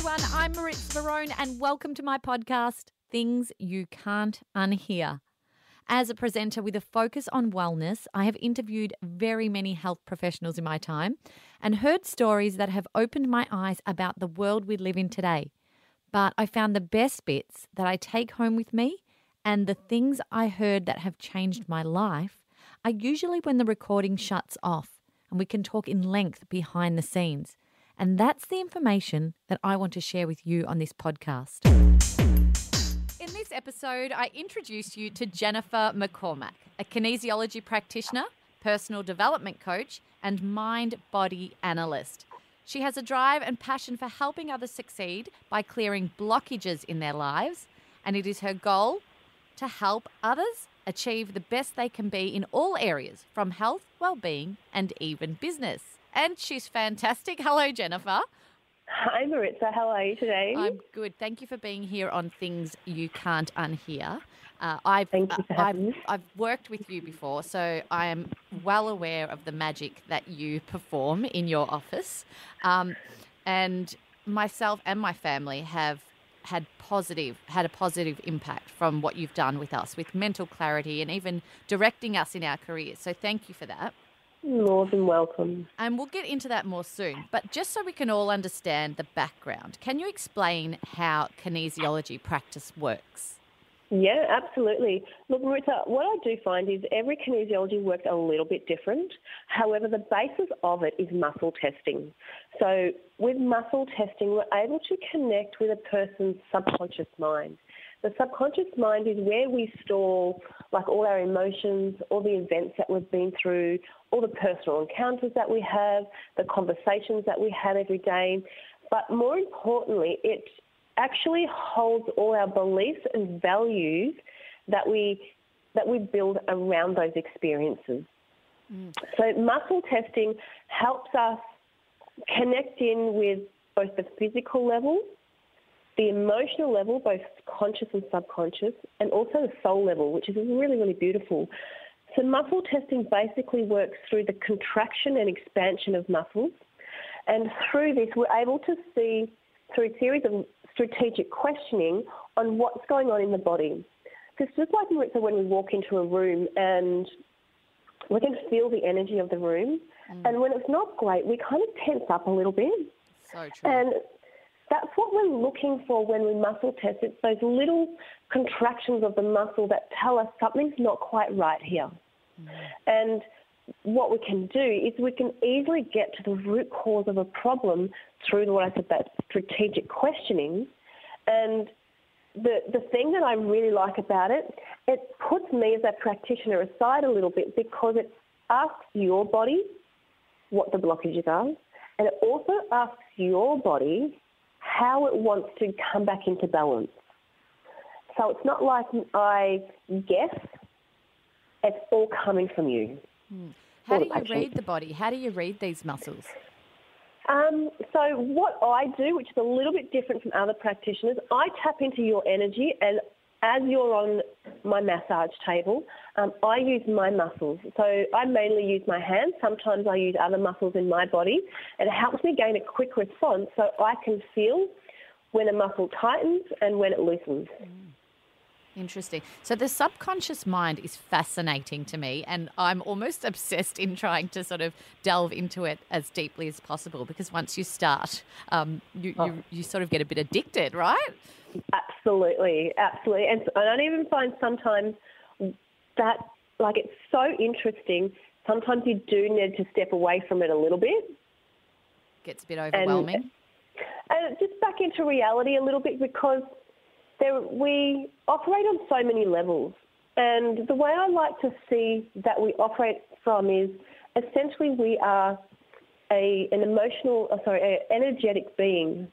everyone. I'm Maritza Barone and welcome to my podcast, Things You Can't Unhear. As a presenter with a focus on wellness, I have interviewed very many health professionals in my time and heard stories that have opened my eyes about the world we live in today. But I found the best bits that I take home with me and the things I heard that have changed my life are usually when the recording shuts off and we can talk in length behind the scenes. And that's the information that I want to share with you on this podcast. In this episode, I introduce you to Jennifer McCormack, a kinesiology practitioner, personal development coach, and mind-body analyst. She has a drive and passion for helping others succeed by clearing blockages in their lives, and it is her goal to help others achieve the best they can be in all areas, from health, well-being, and even business. And she's fantastic. Hello, Jennifer. Hi, Maritza. How are you today? I'm good. Thank you for being here on Things You Can't Unhear. Thank you for having me. I've worked with you before, so I am well aware of the magic that you perform in your office. And myself and my family have had a positive impact from what you've done with us, with mental clarity and even directing us in our careers. So thank you for that. More than welcome. And we'll get into that more soon. But just so we can all understand the background, can you explain how kinesiology practice works? Yeah, absolutely. Look, Maritza, what I do find is every kinesiology works a little bit different. However, the basis of it is muscle testing. So with muscle testing, we're able to connect with a person's subconscious mind. The subconscious mind is where we store like all our emotions, all the events that we've been through, all the personal encounters that we have, the conversations that we have every day. But more importantly, it actually holds all our beliefs and values that we build around those experiences. So muscle testing helps us connect in with both the physical level, the emotional level, both conscious and subconscious, and also the soul level, which is really, really beautiful. So muscle testing basically works through the contraction and expansion of muscles. And through this, we're able to see through a series of strategic questioning on what's going on in the body. Because just like Maritza, when we walk into a room and we can feel the energy of the room, and when it's not great, we kind of tense up a little bit. So true. And that's what we're looking for when we muscle test. It's those little contractions of the muscle that tell us something's not quite right here. And what we can do is we can easily get to the root cause of a problem through what I said, that strategic questioning. And the thing that I really like about it, it puts me as a practitioner aside a little bit because it asks your body what the blockages are, and it also asks your body how it wants to come back into balance. So it's not like I guess, it's all coming from you. How do you read the body? How do you read these muscles? So what I do, which is a little bit different from other practitioners, I tap into your energy, and as you're on my massage table, I use my muscles. So I mainly use my hands. Sometimes I use other muscles in my body, and it helps me gain a quick response so I can feel when a muscle tightens and when it loosens. Interesting. So the subconscious mind is fascinating to me, and I'm almost obsessed in trying to sort of delve into it as deeply as possible, because once you start, you sort of get a bit addicted, right? Absolutely, absolutely. And I even find sometimes that, like, it's so interesting, sometimes you do need to step away from it a little bit. Gets a bit overwhelming. And just back into reality a little bit, because we operate on so many levels. And the way I like to see that we operate from is essentially we are an energetic being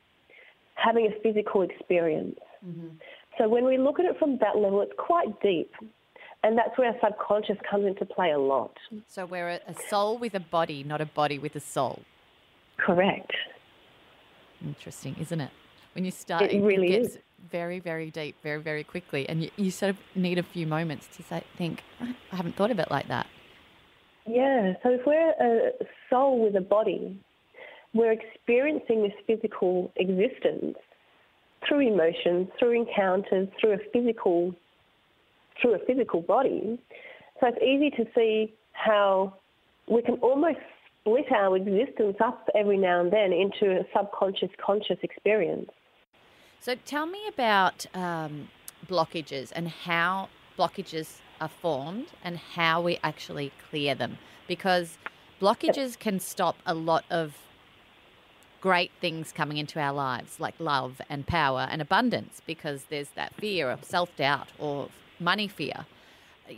having a physical experience. So when we look at it from that level, it's quite deep. And that's where our subconscious comes into play a lot. So we're a soul with a body, not a body with a soul. Correct. Interesting, isn't it? When you start, it really gets is very, very deep, very, very quickly. And you sort of need a few moments to think, I haven't thought of it like that. Yeah, so if we're a soul with a body, we're experiencing this physical existence through emotions, through encounters, through a physical body. So it's easy to see how we can almost split our existence up every now and then into a subconscious, conscious experience. So tell me about blockages and how blockages are formed and how we actually clear them, because blockages can stop a lot of great things coming into our lives, like love and power and abundance, because there's that fear of self-doubt or money fear.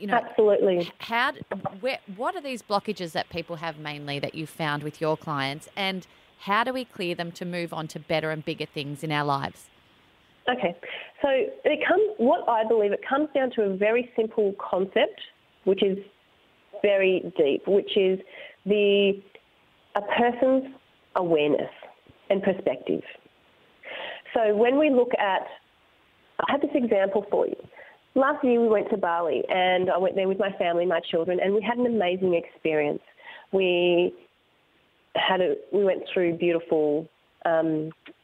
Absolutely. What are these blockages that people have mainly that you found with your clients, and how do we clear them to move on to better and bigger things in our lives? Okay, so what I believe, it comes down to a very simple concept, which is very deep, which is a person's awareness and perspective. So when we look at, I have this example for you. Last year we went to Bali, and I went there with my family, my children, and we had an amazing experience. We went through beautiful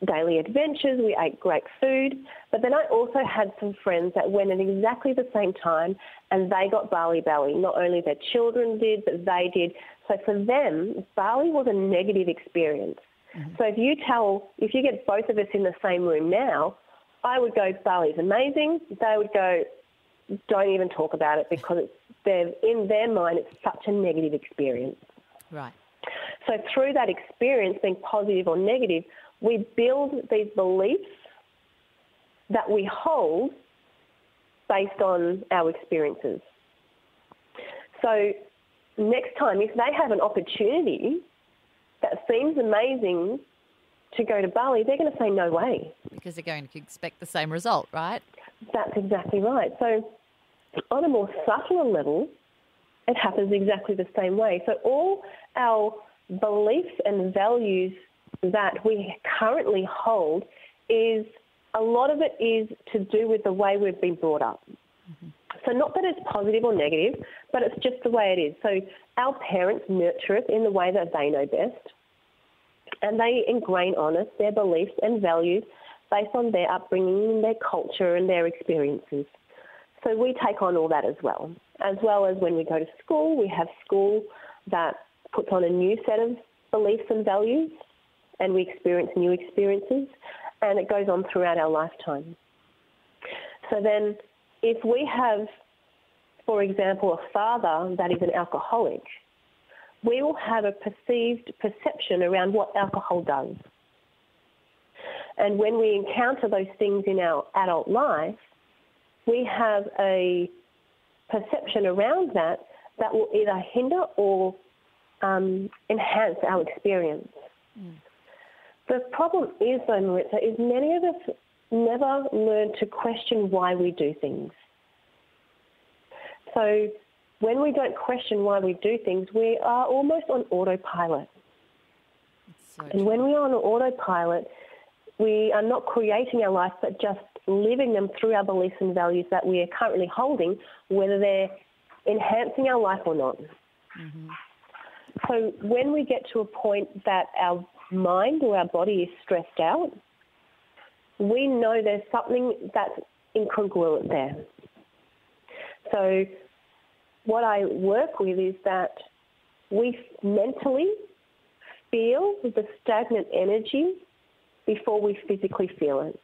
daily adventures. We ate great food, but then I also had some friends that went at exactly the same time, and they got Bali belly. Not only their children did, but they did. So for them, Bali was a negative experience. Mm-hmm. So if you get both of us in the same room now, I would go, Bali's amazing. They would go, don't even talk about it, because in their mind it's such a negative experience. Right. So through that experience, being positive or negative, we build these beliefs that we hold based on our experiences. So next time, if they have an opportunity that seems amazing to go to Bali, they're going to say no way. Because they're going to expect the same result, right? That's exactly right. So on a more subtle level, it happens exactly the same way. So all our beliefs and values that we currently hold, a lot of it is to do with the way we've been brought up. Mm-hmm. So not that it's positive or negative, but it's just the way it is. So our parents nurture us in the way that they know best, and they ingrain on us their beliefs and values based on their upbringing, their culture and their experiences. So we take on all that as well as when we go to school. We have school that puts on a new set of beliefs and values, and we experience new experiences, and it goes on throughout our lifetime. So then if we have, for example, a father that is an alcoholic, we will have a perceived perception around what alcohol does. And when we encounter those things in our adult life, we have a perception around that will either hinder or enhance our experience. Mm. The problem is, though, Maritza, is many of us never learn to question why we do things. So when we don't question why we do things, we are almost on autopilot. And when we're on autopilot, we are not creating our life, but just living them through our beliefs and values that we are currently holding, whether they're enhancing our life or not. Mm-hmm. So when we get to a point that our mind or our body is stressed out, we know there's something that's incongruent there. So what I work with is that we mentally feel the stagnant energy before we physically feel it.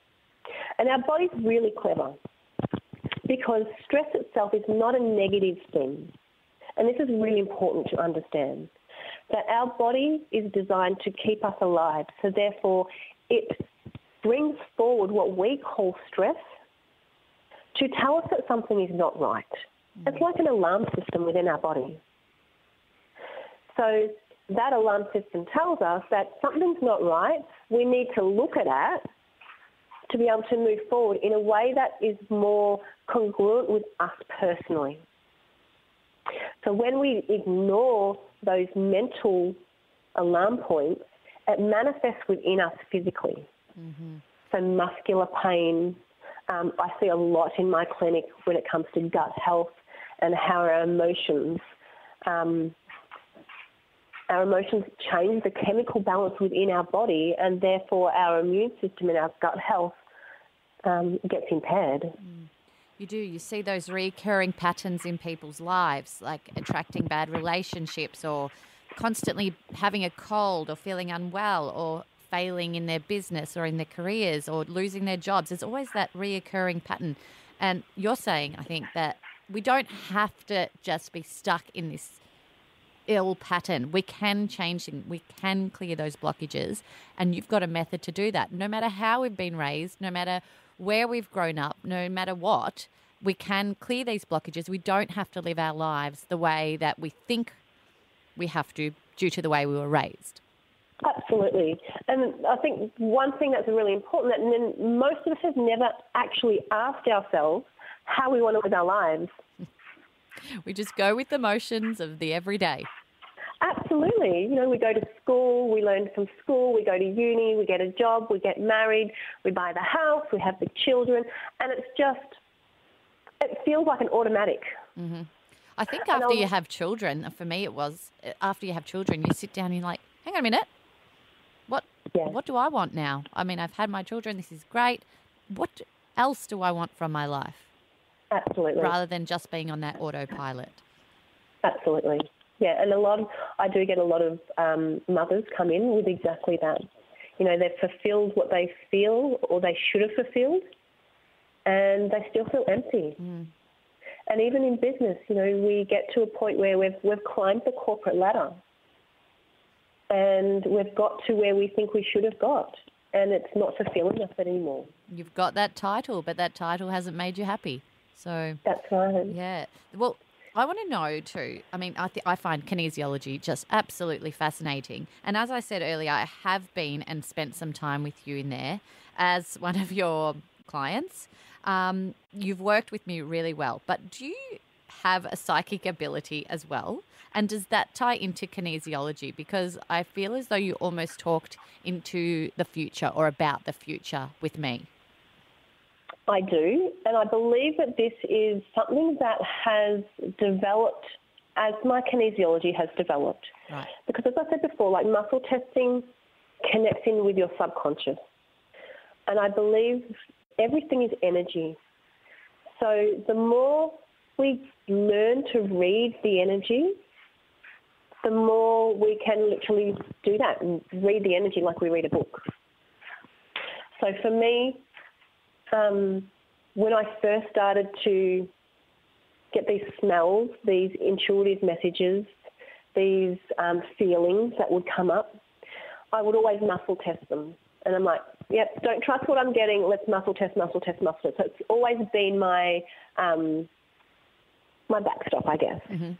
And our body's really clever, because stress itself is not a negative thing. And this is really important to understand, that our body is designed to keep us alive. So therefore, it brings forward what we call stress to tell us that something is not right. It's like an alarm system within our body. So that alarm system tells us that something's not right. We need to look at it to be able to move forward in a way that is more congruent with us personally. So when we ignore those mental alarm points, it manifests within us physically. Mm-hmm. So muscular pain. I see a lot in my clinic when it comes to gut health and how our emotions Our emotions change the chemical balance within our body, and therefore our immune system and our gut health gets impaired. You do. You see those recurring patterns in people's lives, like attracting bad relationships or constantly having a cold or feeling unwell or failing in their business or in their careers or losing their jobs. There's always that reoccurring pattern. And you're saying, I think, that we don't have to just be stuck in this ill pattern. We can change things. We can clear those blockages. And you've got a method to do that. No matter how we've been raised, no matter where we've grown up, no matter what, we can clear these blockages. We don't have to live our lives the way that we think we have to due to the way we were raised. Absolutely. And I think one thing that's really important, that most of us have never actually asked ourselves how we want to live our lives. We just go with the motions of the everyday. Absolutely. You know, we go to school, we learn from school, we go to uni, we get a job, we get married, we buy the house, we have the children, and it feels like an automatic. Mm-hmm. I think after you have children, for me it was, after you have children, you sit down and you're like, hang on a minute, what do I want now? I mean, I've had my children, this is great. What else do I want from my life? Absolutely. Rather than just being on that autopilot. Absolutely. Yeah, and I do get a lot of mothers come in with exactly that. You know, they've fulfilled what they feel or they should have fulfilled, and they still feel empty. Mm. And even in business, you know, we get to a point where we've climbed the corporate ladder, and we've got to where we think we should have got, and it's not fulfilling us anymore. You've got that title, but that title hasn't made you happy. So that's right. Yeah. Well, I want to know too, I mean, I find kinesiology just absolutely fascinating. And as I said earlier, I have been and spent some time with you in there as one of your clients. You've worked with me really well, but do you have a psychic ability as well? And does that tie into kinesiology? Because I feel as though you almost talked into the future or about the future with me. I do, and I believe that this is something that has developed as my kinesiology has developed. Right. Because as I said before, like muscle testing connects in with your subconscious. And I believe everything is energy. So the more we learn to read the energy, the more we can literally do that and read the energy like we read a book. So for me, when I first started to get these smells, these intuitive messages, these feelings that would come up, I would always muscle test them. And I'm like, yep, don't trust what I'm getting. Let's muscle test, muscle test, muscle test. So it's always been my backstop, I guess. Mm-hmm.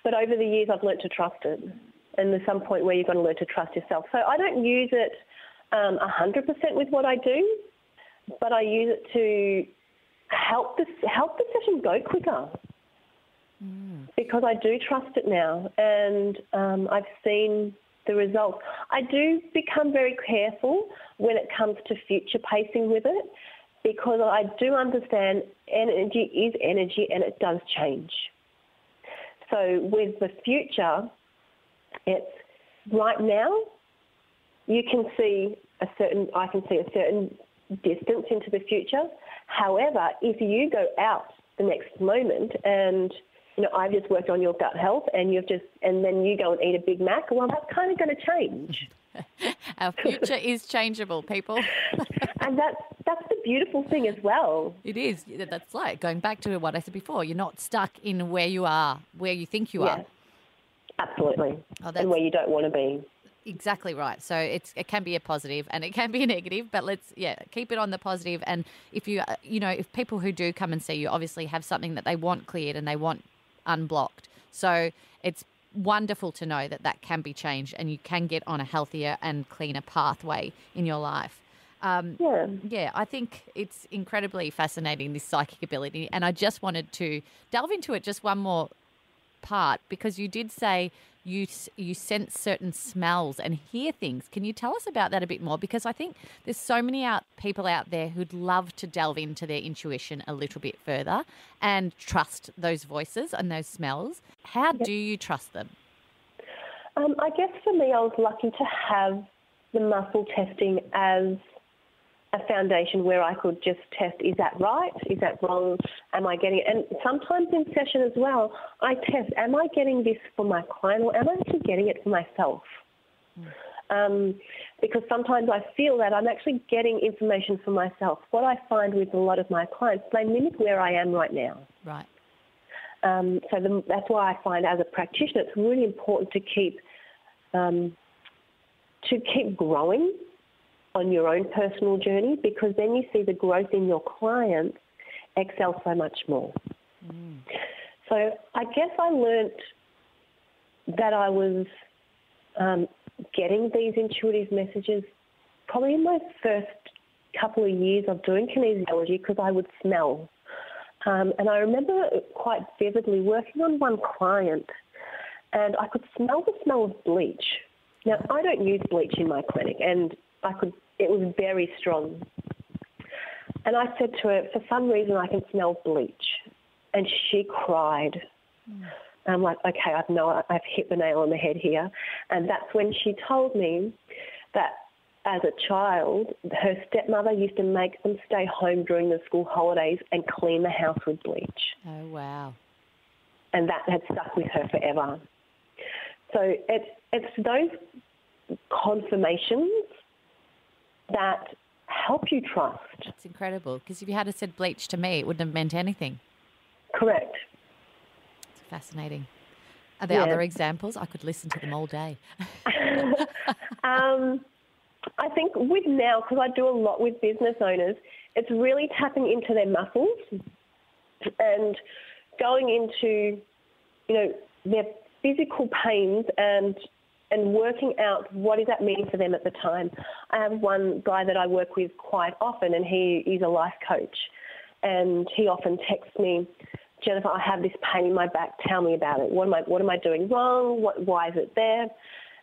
But over the years, I've learnt to trust it. And there's some point where you've got to learn to trust yourself. So I don't use it 100% with what I do, but I use it to help the session go quicker. Because I do trust it now, and I've seen the results. I do become very careful when it comes to future pacing with it, because I do understand energy is energy and it does change. So with the future, it's right now I can see a certain distance into the future. However, if you go out the next moment and I've just worked on your gut health and then you go and eat a Big Mac, well, that's kind of going to change. Our future is changeable, people. And that's the beautiful thing as well. It is. That's like going back to what I said before. You're not stuck in where you are, where you think you are. Absolutely. And where you don't want to be. Exactly right. So it can be a positive and it can be a negative, but let's keep it on the positive. And if if people who do come and see you obviously have something that they want cleared and they want unblocked, so it's wonderful to know that can be changed and you can get on a healthier and cleaner pathway in your life. I think it's incredibly fascinating, this psychic ability, and I just wanted to delve into it just one more part, because you did say you sense certain smells and hear things. Can you tell us about that a bit more? Because I think there's so many people out there who'd love to delve into their intuition a little bit further and trust those voices and those smells. How do you trust them? I guess for me, I was lucky to have the muscle testing as a foundation where I could just test, is that right? Is that wrong? Am I getting it? And sometimes in session as well, I test, am I getting this for my client or am I actually getting it for myself? Because sometimes I feel that I'm actually getting information for myself. What I find with a lot of my clients, they mimic where I am right now. Right. That's why I find as a practitioner it's really important to keep growing on your own personal journey, because then you see the growth in your clients excel so much more. So I guess I learnt that I was getting these intuitive messages probably in my first couple of years of doing kinesiology, because I would smell. And I remember quite vividly working on one client and I could smell the smell of bleach. Now, I don't use bleach in my clinic, and it was very strong. And I said to her, for some reason I can smell bleach. And she cried. And I'm like, okay, I've hit the nail on the head here. And that's when she told me that as a child, her stepmother used to make them stay home during the school holidays and clean the house with bleach. Oh, wow. And that had stuck with her forever. So it's those confirmations that help you trust. That's incredible, because if you had said bleach to me, it wouldn't have meant anything. Correct. It's fascinating. Are there other examples? I could listen to them all day. I think with now, because I do a lot with business owners, it's really tapping into their muscles and going into, their physical pains and working out what does that mean for them at the time. I have one guy that I work with quite often, and he's a life coach, and he often texts me, Jennifer, I have this pain in my back. Tell me about it. What am I doing wrong? Why is it there?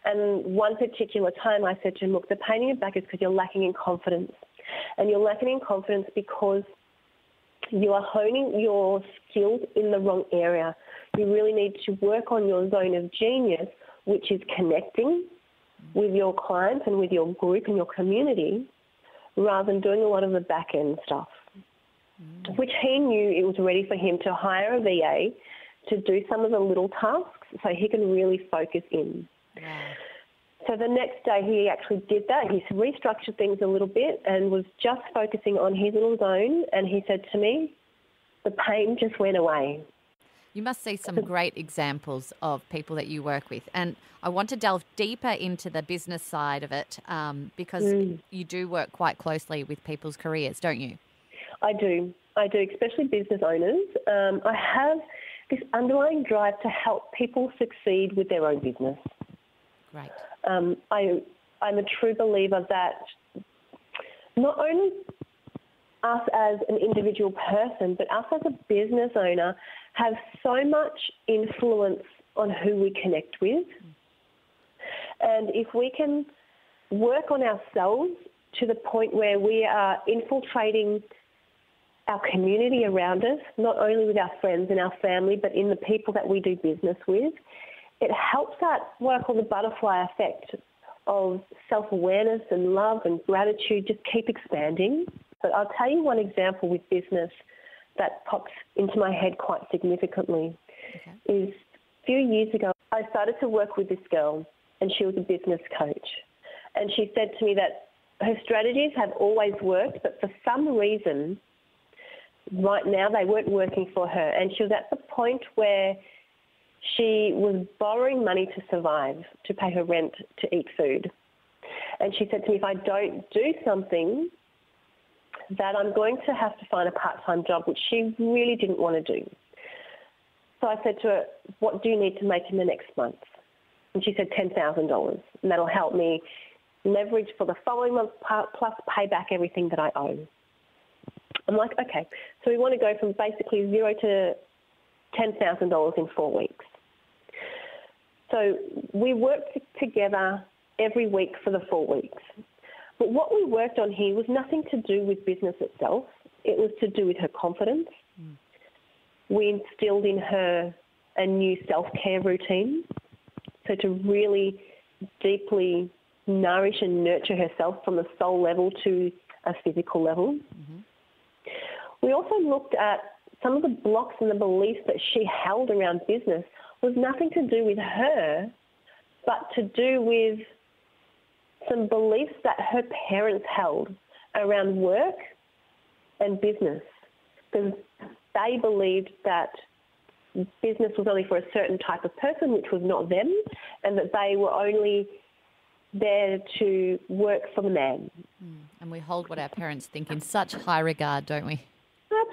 And one particular time I said to him, look, the pain in your back is because you're lacking in confidence. And you're lacking in confidence because you are honing your skills in the wrong area. You really need to work on your zone of genius, which is connecting with your clients and with your group and your community, rather than doing a lot of the back-end stuff, which he knew it was ready for him to hire a VA to do some of the little tasks so he can really focus in. Wow. So the next day he actually did that. He restructured things a little bit and was just focusing on his little zone, and he said to me, the pain just went away. You must see some great examples of people that you work with. And I want to delve deeper into the business side of it because you do work quite closely with people's careers, don't you? I do, especially business owners. I have this underlying drive to help people succeed with their own business. Great. I'm a true believer that not only us as an individual person, but us as a business owner have so much influence on who we connect with. And if we can work on ourselves to the point where we are infiltrating our community around us, not only with our friends and our family, but in the people that we do business with, it helps that, what I call the butterfly effect of self-awareness and love and gratitude just keep expanding. But I'll tell you one example with business that pops into my head quite significantly. Is a few years ago, I started to work with this girl, and she was a business coach. And she said to me that her strategies have always worked, but for some reason, right now they weren't working for her. And she was at the point where she was borrowing money to survive, to pay her rent, to eat food. And she said to me, if I don't do something, that I'm going to have to find a part-time job, which she really didn't want to do. So I said to her, what do you need to make in the next month? And she said $10,000, and that'll help me leverage for the following month plus pay back everything that I owe. I'm like, okay, so we want to go from basically $0 to $10,000 in 4 weeks. So we worked together every week for the 4 weeks. But what we worked on here was nothing to do with business itself. It was to do with her confidence. We instilled in her a new self-care routine. So to really deeply nourish and nurture herself from the soul level to a physical level. Mm-hmm. We also looked at some of the blocks and the beliefs that she held around business was nothing to do with her, but to do with some beliefs that her parents held around work and business, because they believed that business was only for a certain type of person, which was not them, and that they were only there to work for the man. And we hold what our parents think in such high regard, don't we?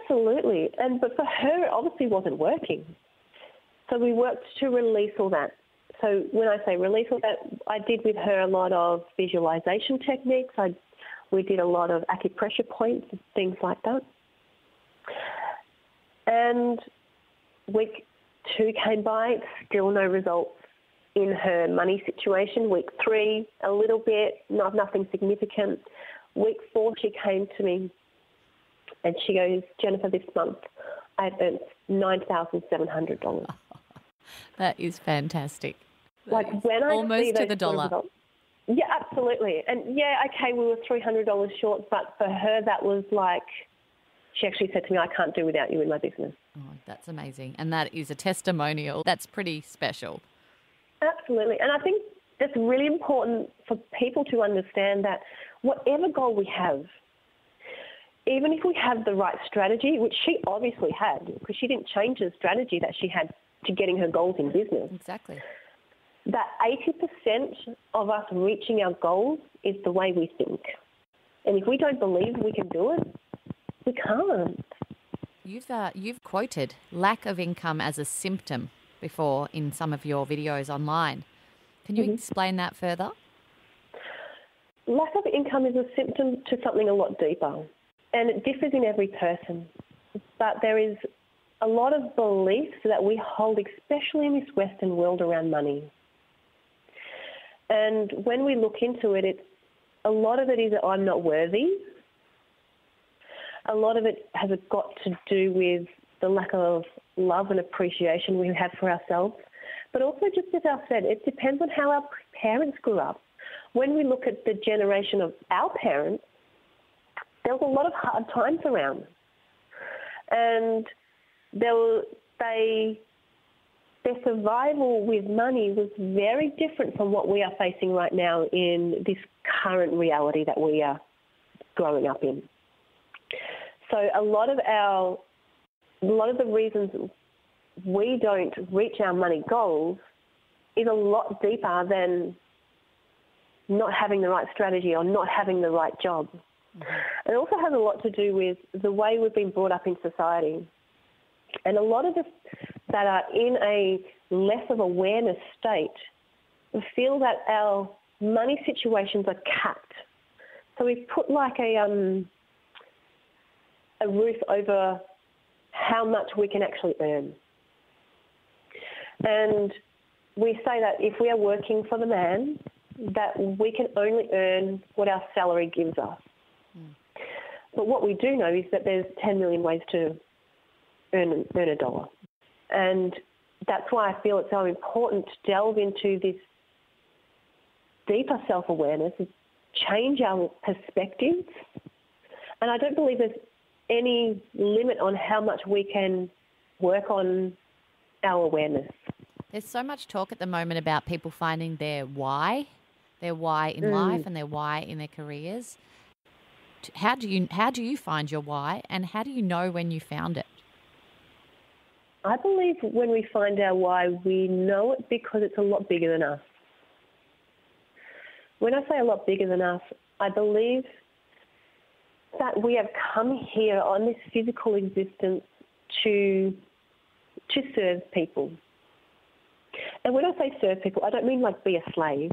Absolutely. But for her, it obviously wasn't working. So we worked to release all that. So when I say release all that, I did with her a lot of visualization techniques. We did a lot of acupressure points and things like that. And week 2 came by, still no results in her money situation. Week 3, a little bit, nothing significant. Week 4, she came to me and she goes, Jennifer, this month I've earned $9,700. That is fantastic. Like when I almost see to those the dollar. Results, yeah, absolutely. And yeah, okay, we were $300 short, but for her that was like, she actually said to me, I can't do without you in my business. Oh, that's amazing. And that is a testimonial. That's pretty special. Absolutely. And I think it's really important for people to understand that whatever goal we have, even if we have the right strategy, which she obviously had, because she didn't change the strategy that she had to getting her goals in business. Exactly. That 80% of us reaching our goals is the way we think. And if we don't believe we can do it, we can't. You've quoted lack of income as a symptom before in some of your videos online. Can you explain that further? Lack of income is a symptom to something a lot deeper, and it differs in every person. But there is a lot of beliefs that we hold, especially in this Western world, around money. And when we look into it, a lot of it is that I'm not worthy. A lot of it has got to do with the lack of love and appreciation we have for ourselves. But also, just as I said, it depends on how our parents grew up. When we look at the generation of our parents, there was a lot of hard times around. And their survival with money was very different from what we are facing right now in this current reality that we are growing up in. So a lot of the reasons we don't reach our money goals is a lot deeper than not having the right strategy or not having the right job. Mm-hmm. It also has a lot to do with the way we've been brought up in society. And a lot of us that are in a less of awareness state feel that our money situations are capped. So we put like a roof over how much we can actually earn. And we say that if we are working for the man, that we can only earn what our salary gives us. But what we do know is that there's 10 million ways to earn a dollar. And that's why I feel it's so important to delve into this deeper self-awareness, change our perspectives. And I don't believe there's any limit on how much we can work on our awareness. There's so much talk at the moment about people finding their why in life and their why in their careers. How do you find your why, and how do you know when you found it? I believe when we find our why, we know it because it's a lot bigger than us. When I say a lot bigger than us, I believe that we have come here on this physical existence to serve people. And when I say serve people, I don't mean like be a slave.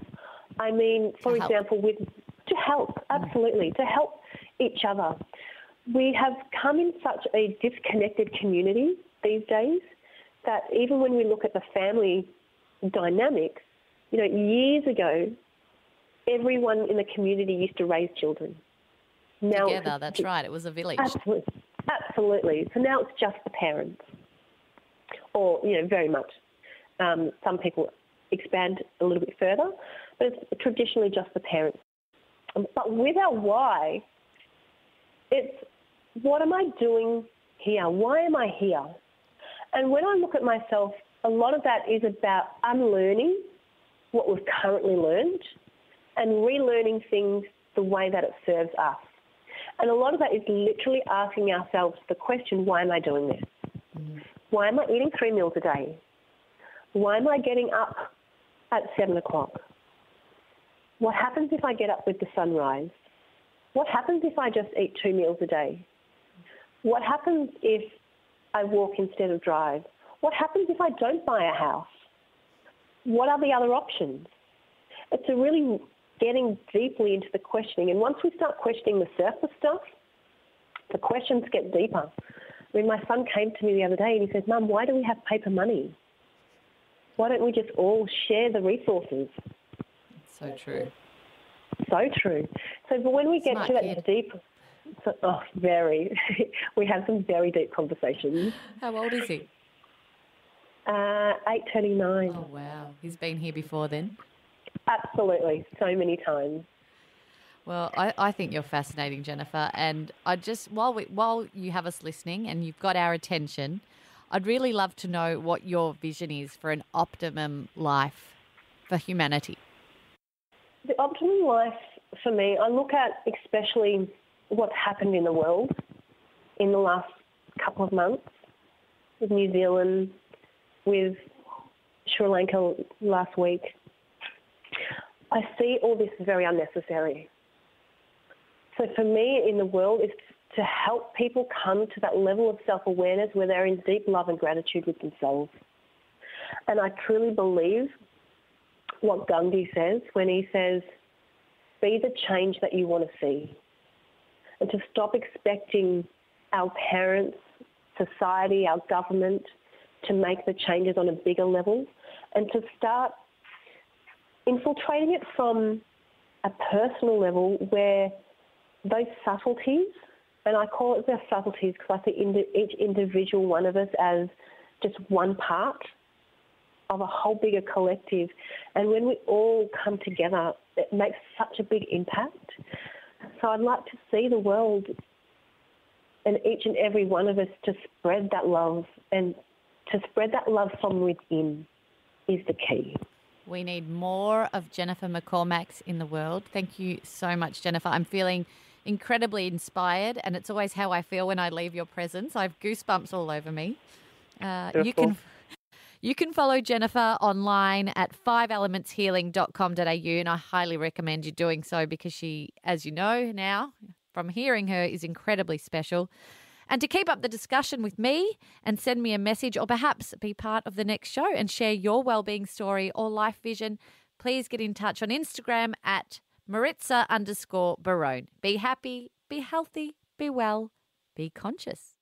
I mean, for example, to help, absolutely, to help each other. We have come in such a disconnected community these days that even when we look at the family dynamics, years ago, everyone in the community used to raise children. Now together, that's right. It was a village. Absolutely. So now it's just the parents, or very much. Some people expand a little bit further, but it's traditionally just the parents. But with our why, it's what am I doing here? Why am I here? And when I look at myself, a lot of that is about unlearning what we've currently learned and relearning things the way that it serves us. And a lot of that is literally asking ourselves the question, why am I doing this? Why am I eating 3 meals a day? Why am I getting up at 7 o'clock? What happens if I get up with the sunrise? What happens if I just eat 2 meals a day? What happens if I walk instead of drive? What happens if I don't buy a house? What are the other options? It's a really getting deeply into the questioning. And once we start questioning the surface stuff, the questions get deeper. I mean, my son came to me the other day and he said, Mum, why do we have paper money? Why don't we just all share the resources? So true. So true. So but when we get Smart to that kid. deep, very, we have some very deep conversations. How old is he? 8:39. Oh, wow. He's been here before then? Absolutely, so many times. Well, I think you're fascinating, Jennifer. And I just, while you have us listening and you've got our attention, I'd really love to know what your vision is for an optimum life for humanity. The optimum life for me, I look at especially what's happened in the world in the last couple of months with New Zealand, with Sri Lanka last week. I see all this very unnecessary. So for me in the world is to help people come to that level of self-awareness where they're in deep love and gratitude with themselves. And I truly believe what Gandhi says when he says, be the change that you want to see. And to stop expecting our parents, society, our government to make the changes on a bigger level and to start infiltrating it from a personal level where those subtleties, and I call it the subtleties because I see each individual one of us as just one part of a whole bigger collective. And when we all come together, it makes such a big impact. So I'd like to see the world and each and every one of us to spread that love, and to spread that love from within is the key. We need more of Jennifer McCormacks in the world. Thank you so much, Jennifer. I'm feeling incredibly inspired, and it's always how I feel when I leave your presence. I have goosebumps all over me. You can follow Jennifer online at 5elementshealing.com.au, and I highly recommend you doing so because she, as you know now from hearing her, is incredibly special. And to keep up the discussion with me and send me a message or perhaps be part of the next show and share your wellbeing story or life vision, please get in touch on Instagram at Maritza_Barone. Be happy, be healthy, be well, be conscious.